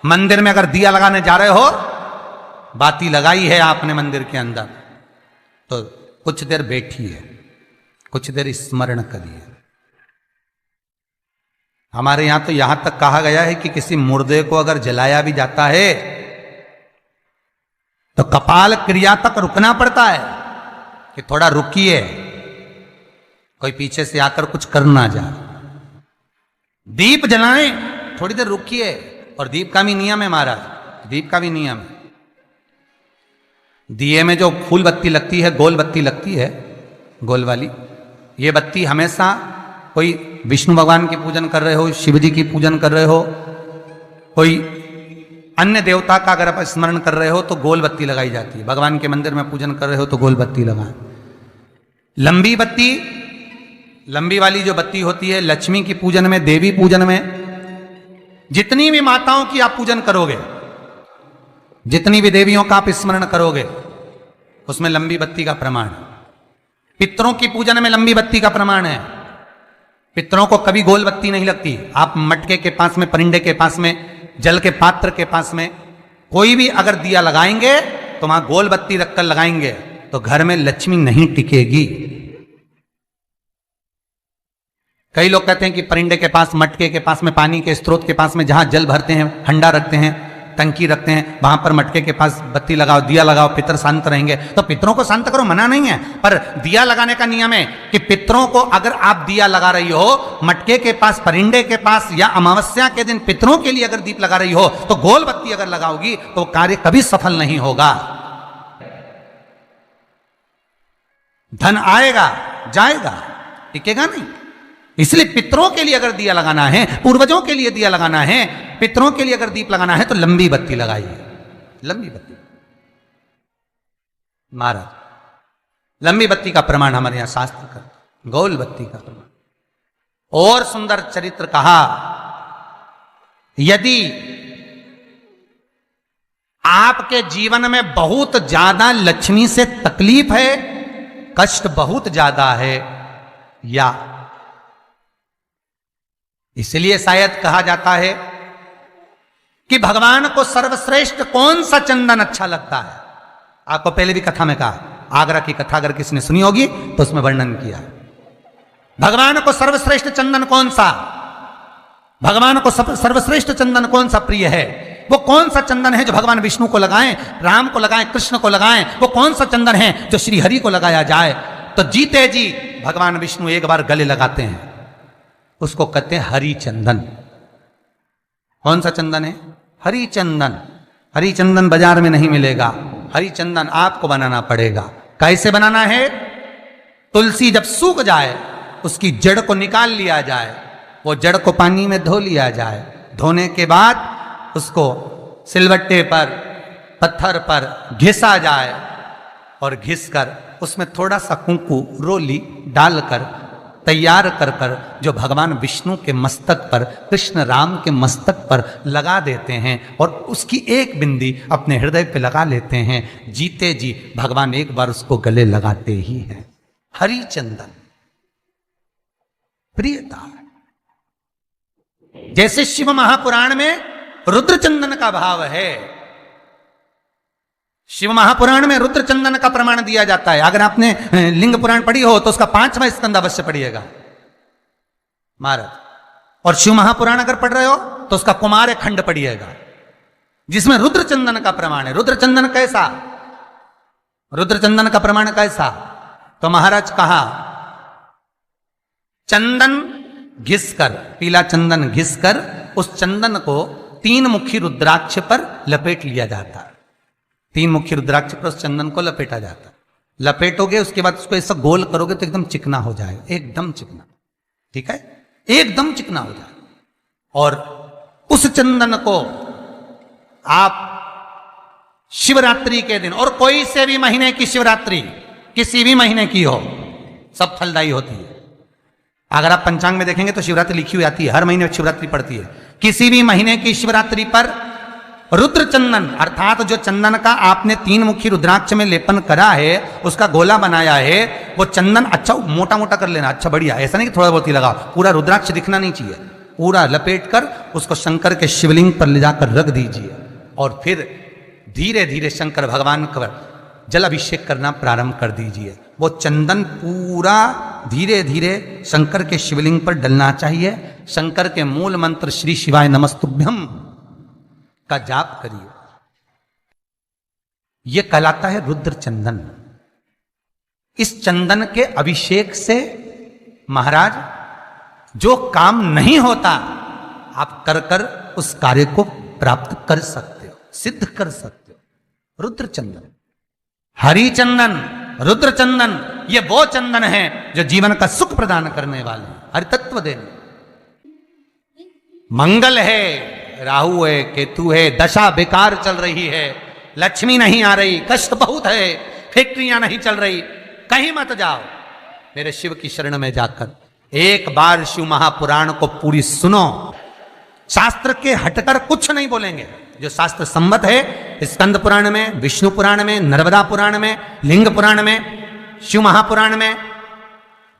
मंदिर में अगर दिया लगाने जा रहे हो, बाती लगाई है आपने मंदिर के अंदर, तो कुछ देर बैठिए, कुछ देर स्मरण करिए। हमारे यहां तो यहां तक कहा गया है कि किसी मुर्दे को अगर जलाया भी जाता है तो कपाल क्रिया तक रुकना पड़ता है कि थोड़ा रुकिए, कोई पीछे से आकर कुछ कर ना जाए। दीप जलाएं, थोड़ी देर रुकिए। और दीप का भी नियम है महाराज, दीप का भी नियम है। दिए में जो फूल बत्ती लगती है, गोल बत्ती लगती है, गोल वाली, ये बत्ती हमेशा कोई विष्णु भगवान की पूजन कर रहे हो, शिव जी की पूजन कर रहे हो, कोई अन्य देवता का अगर आप स्मरण कर रहे हो तो गोल बत्ती लगाई जाती है। भगवान के मंदिर में पूजन कर रहे हो तो गोल बत्ती लगाएं। लंबी बत्ती, लंबी वाली जो बत्ती होती है, लक्ष्मी की पूजन में, देवी पूजन में, जितनी भी माताओं की आप पूजन करोगे, जितनी भी देवियों का आप स्मरण करोगे, उसमें लंबी बत्ती का प्रमाण है। पितरों की पूजन में लंबी बत्ती का प्रमाण है। पितरों को कभी गोल बत्ती नहीं लगती। आप मटके के पास में, परिंदे के पास में, जल के पात्र के पास में कोई भी अगर दिया लगाएंगे तो वहां गोल बत्ती रखकर लगाएंगे तो घर में लक्ष्मी नहीं टिकेगी। कई लोग कहते हैं कि परिंदे के पास, मटके के पास में, पानी के स्रोत के पास में जहां जल भरते हैं, हंडा रखते हैं, टंकी रखते हैं, वहां पर मटके के पास बत्ती लगाओ, दिया लगाओ, पितर शांत रहेंगे। तो पितरों को शांत करो, मना नहीं है, पर दिया लगाने का नियम है कि पितरों को अगर आप दिया लगा रही हो मटके के पास, परिंदे के पास, या अमावस्या के दिन पितरों के लिए अगर दीप लगा रही हो तो गोल बत्ती अगर लगाओगी तो कार्य कभी सफल नहीं होगा। धन आएगा जाएगा, टिकेगा नहीं। इसलिए पितरों के लिए अगर दिया लगाना है, पूर्वजों के लिए दिया लगाना है, पितरों के लिए अगर दीप लगाना है तो लंबी बत्ती लगाइए, लंबी बत्ती। महाराज, लंबी बत्ती का प्रमाण हमारे यहां शास्त्र करते, गोल बत्ती का प्रमाण। और सुंदर चरित्र कहा, यदि आपके जीवन में बहुत ज्यादा लक्ष्मी से तकलीफ है, कष्ट बहुत ज्यादा है, या इसलिए शायद कहा जाता है कि भगवान को सर्वश्रेष्ठ कौन सा चंदन अच्छा लगता है। आपको पहले भी कथा में कहा, आगरा की कथा अगर किसी ने सुनी होगी तो उसमें वर्णन किया। भगवान को सर्वश्रेष्ठ चंदन कौन सा, भगवान को सर्वश्रेष्ठ चंदन कौन सा प्रिय है, वो कौन सा चंदन है जो भगवान विष्णु को लगाएं, राम को लगाएं, कृष्ण को लगाएं, वो कौन सा चंदन है जो श्री हरि को लगाया जाए। तो जीते जी भगवान विष्णु एक बार गले लगाते हैं, उसको कहते हैं हरि चंदन। कौन सा चंदन है? हरि चंदन। हरि चंदन बाजार में नहीं मिलेगा, हरि चंदन आपको बनाना पड़ेगा। कैसे बनाना है? तुलसी जब सूख जाए उसकी जड़ को निकाल लिया जाए, वो जड़ को पानी में धो लिया जाए, धोने के बाद उसको सिलवट्टे पर, पत्थर पर घिसा जाए और घिसकर उसमें थोड़ा सा कुंकू, रोली डालकर तैयार कर कर जो भगवान विष्णु के मस्तक पर, कृष्ण राम के मस्तक पर लगा देते हैं और उसकी एक बिंदी अपने हृदय पे लगा लेते हैं। जीते जी भगवान एक बार उसको गले लगाते ही हैं। हरि चंदन प्रियता। जैसे शिव महापुराण में रुद्र चंदन का भाव है, शिव महापुराण में रुद्र चंदन का प्रमाण दिया जाता है। अगर आपने लिंग पुराण पढ़ी हो तो उसका 5वां स्कंद अवश्य पढ़िएगा महाराज। और शिव महापुराण अगर पढ़ रहे हो तो उसका कुमार खंड पढ़िएगा, जिसमें रुद्र चंदन का प्रमाण है। रुद्र चंदन कैसा? रुद्र चंदन का प्रमाण कैसा? तो महाराज कहा, चंदन घिसकर, पीला चंदन घिसकर उस चंदन को 3 मुखी रुद्राक्ष पर लपेट लिया जाता है। 3 मुखी रुद्राक्ष पर उस चंदन को लपेटा जाता है। लपेटोगे उसके बाद उसको ऐसा गोल करोगे तो एकदम चिकना हो जाएगा, एकदम चिकना, ठीक है, एकदम चिकना हो जाएगा। और उस चंदन को आप शिवरात्रि के दिन, और कोई से भी महीने की शिवरात्रि, किसी भी महीने की हो, सब फलदायी होती है। अगर आप पंचांग में देखेंगे तो शिवरात्रि लिखी हुई आती है, हर महीने शिवरात्रि पड़ती है। किसी भी महीने की शिवरात्रि पर रुद्र चंदन, अर्थात जो चंदन का आपने 3 मुखी रुद्राक्ष में लेपन करा है, उसका गोला बनाया है, वो चंदन अच्छा मोटा मोटा कर लेना, अच्छा बढ़िया, ऐसा नहीं कि थोड़ा बहुत ही लगाओ, पूरा रुद्राक्ष दिखना नहीं चाहिए, पूरा लपेट कर उसको शंकर के शिवलिंग पर ले जाकर रख दीजिए और फिर धीरे धीरे शंकर भगवान का जल अभिषेक करना प्रारंभ कर दीजिए। वो चंदन पूरा धीरे धीरे शंकर के शिवलिंग पर डलना चाहिए। शंकर के मूल मंत्र श्री शिवाय नमस्तुभ्यम का जाप करिए। यह कहलाता है रुद्र चंदन। इस चंदन के अभिषेक से महाराज जो काम नहीं होता आप कर कर उस कार्य को प्राप्त कर सकते हो, सिद्ध कर सकते हो। रुद्र चंदन, हरि चंदन, रुद्र चंदन, ये वो चंदन है जो जीवन का सुख प्रदान करने वाले, हरि तत्व देने। मंगल है, राहु है, केतु है, दशा बेकार चल रही है, लक्ष्मी नहीं आ रही, कष्ट बहुत है, फैक्ट्रियां नहीं चल रही, कहीं मत जाओ, मेरे शिव की शरण में जाकर एक बार शिव महापुराण को पूरी सुनो। शास्त्र के हटकर कुछ नहीं बोलेंगे। जो शास्त्र सम्मत है, स्कंद पुराण में, विष्णु पुराण में, नर्मदा पुराण में, लिंग पुराण में, शिव महापुराण में,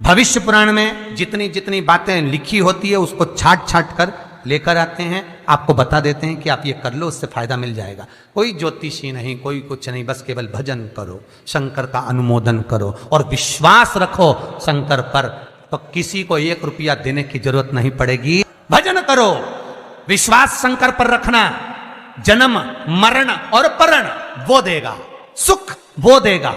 भविष्य पुराण में जितनी जितनी बातें लिखी होती है उसको छाट छाट कर लेकर आते हैं, आपको बता देते हैं कि आप ये कर लो, उससे फायदा मिल जाएगा। कोई ज्योतिषी नहीं, कोई कुछ नहीं, बस केवल भजन करो, शंकर का अनुमोदन करो और विश्वास रखो शंकर पर, तो किसी को 1 रुपया देने की जरूरत नहीं पड़ेगी। भजन करो, विश्वास शंकर पर रखना, जन्म मरण और परण वो देगा, सुख वो देगा,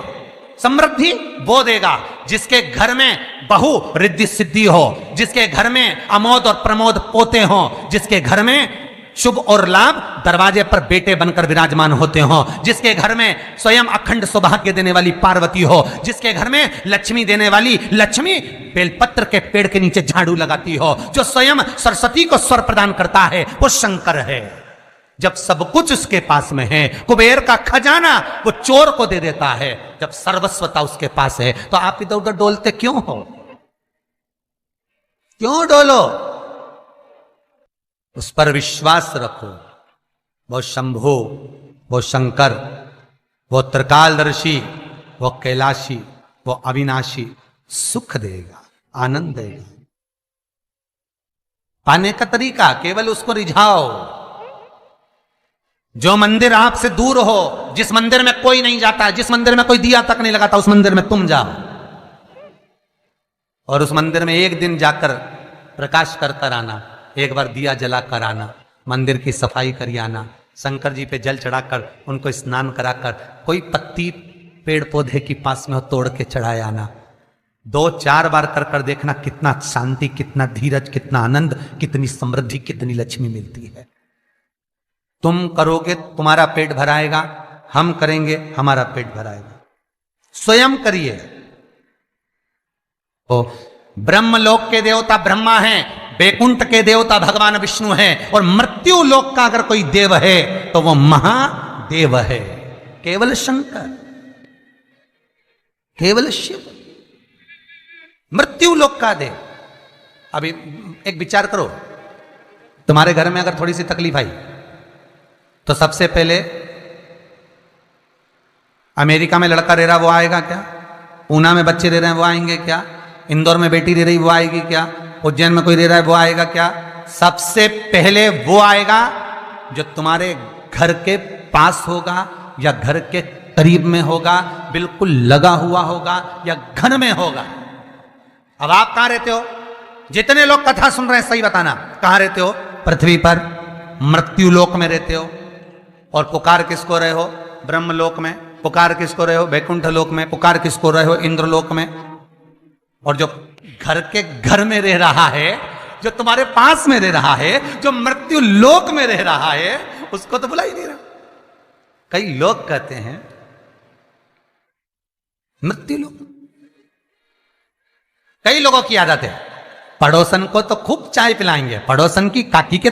समृद्धि वो देगा। जिसके घर में बहु रिद्धि सिद्धि हो, जिसके घर में अमोद और प्रमोद पोते हो, जिसके घर में शुभ और लाभ दरवाजे पर बेटे बनकर विराजमान होते हो, जिसके घर में स्वयं अखंड सौभाग्य देने वाली पार्वती हो, जिसके घर में लक्ष्मी देने वाली लक्ष्मी बेलपत्र के पेड़ के नीचे झाड़ू लगाती हो, जो स्वयं सरस्वती को स्वर प्रदान करता है, वो शंकर है। जब सब कुछ उसके पास में है, कुबेर का खजाना वो चोर को दे देता है, जब सर्वस्वता उसके पास है, तो आप इधर उधर डोलते क्यों हो? क्यों डोलो? उस पर विश्वास रखो। वो शंभु, वो शंकर, वो त्रिकालदर्शी, वो कैलाशी, वो अविनाशी सुख देगा, आनंद देगा। पाने का तरीका केवल उसको रिझाओ। जो मंदिर आपसे दूर हो, जिस मंदिर में कोई नहीं जाता, जिस मंदिर में कोई दिया तक नहीं लगाता, उस मंदिर में तुम जाओ और उस मंदिर में एक दिन जाकर प्रकाश कर कर आना, एक बार दिया जला कर आना, मंदिर की सफाई करी आना, शंकर जी पे जल चढ़ाकर उनको स्नान कराकर, कोई पत्ती पेड़ पौधे के पास में हो तोड़ के चढ़ाए आना। 2-4 बार कर कर देखना कितना शांति, कितना धीरज, कितना आनंद, कितनी समृद्धि, कितनी लक्ष्मी मिलती है। तुम करोगे तुम्हारा पेट भराएगा, हम करेंगे हमारा पेट भराएगा। स्वयं करिए। तो ब्रह्मलोक के देवता ब्रह्मा हैं, बैकुंठ के देवता भगवान विष्णु हैं, और मृत्यु लोक का अगर कोई देव है तो वो महादेव है, केवल शंकर, केवल शिव, मृत्यु लोक का देव। अभी एक विचार करो, तुम्हारे घर में अगर थोड़ी सी तकलीफ आई तो सबसे पहले अमेरिका में लड़का रह रहा वो आएगा क्या? पूना में बच्चे रह रहे हैं वो आएंगे क्या? इंदौर में बेटी रह रही वो आएगी क्या? उज्जैन में कोई रह रहा है वो आएगा क्या? सबसे पहले वो आएगा जो तुम्हारे घर के पास होगा या घर के करीब में होगा, बिल्कुल लगा हुआ होगा या घर में होगा। अब आप कहां रहते हो? जितने लोग कथा सुन रहे हैं सही बताना, कहां रहते हो? पृथ्वी पर, मृत्यु लोक में रहते हो। और पुकार किसको रहे हो? ब्रह्मलोक में। पुकार किसको रहे हो? वैकुंठ लोक में। पुकार किसको रहे हो? इंद्रलोक में। और जो घर के घर में रह रहा है, जो तुम्हारे पास में रह रहा है, जो मृत्यु लोक में रह रहा है, उसको तो बुला ही नहीं रहा। कई लोग कहते हैं मृत्यु लोक। कई लोगों की आदत है, पड़ोसन को तो खूब चाय पिलाएंगे, पड़ोसन की काकी के तो